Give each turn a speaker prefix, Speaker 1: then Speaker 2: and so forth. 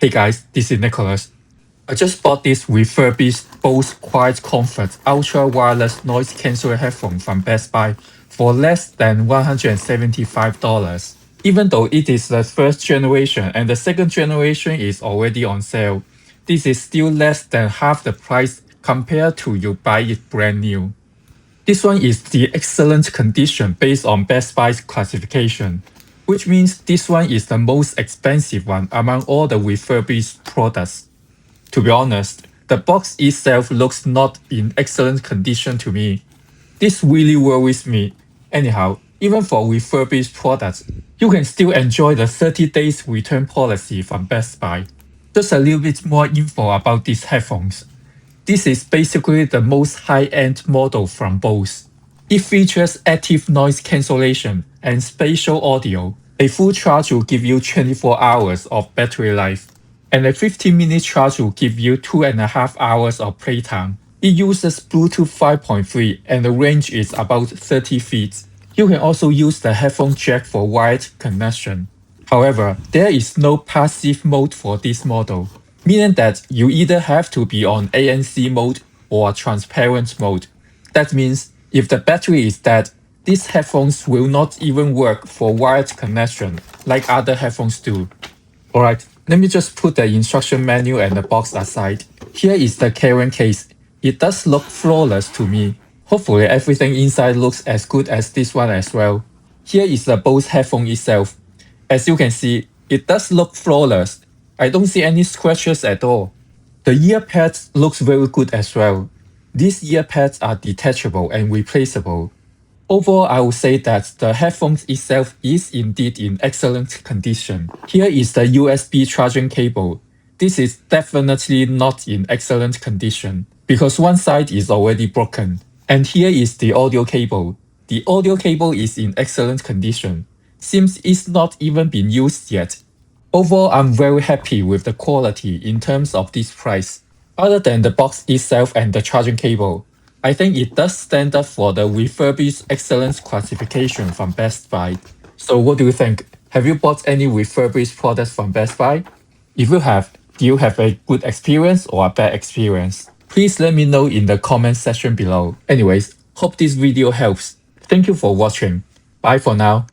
Speaker 1: Hey guys, this is Nicholas. I just bought this refurbished Bose QuietComfort Ultra Wireless Noise Cancelling headphone from Best Buy for less than $175. Even though it is the first generation and the second generation is already on sale, this is still less than half the price compared to you buy it brand new. This one is the excellent condition based on Best Buy's classification, which means this one is the most expensive one among all the refurbished products. To be honest, the box itself looks not in excellent condition to me. This really worries me. Anyhow, even for refurbished products, you can still enjoy the 30 days return policy from Best Buy. Just a little bit more info about these headphones. This is basically the most high-end model from Bose. It features active noise cancellation and spatial audio. A full charge will give you 24 hours of battery life, and a 15-minute charge will give you 2.5 hours of playtime. It uses Bluetooth 5.3 and the range is about 30 feet. You can also use the headphone jack for wired connection. However, there is no passive mode for this model, meaning that you either have to be on ANC mode or transparent mode. That means if the battery is dead, these headphones will not even work for wired connection like other headphones do. Alright, let me just put the instruction manual and the box aside. Here is the carrying case. It does look flawless to me. Hopefully everything inside looks as good as this one as well. Here is the Bose headphone itself. As you can see, it does look flawless. I don't see any scratches at all. The ear pads looks very good as well. These ear pads are detachable and replaceable. Overall, I would say that the headphones itself is indeed in excellent condition. Here is the USB charging cable. This is definitely not in excellent condition because one side is already broken. And here is the audio cable. The audio cable is in excellent condition. Seems it's not even been used yet. Overall, I'm very happy with the quality in terms of this price. Other than the box itself and the charging cable, I think it does stand up for the refurbished excellence classification from Best Buy. So what do you think? Have you bought any refurbished products from Best Buy? If you have, do you have a good experience or a bad experience? Please let me know in the comment section below. Anyways, hope this video helps. Thank you for watching. Bye for now.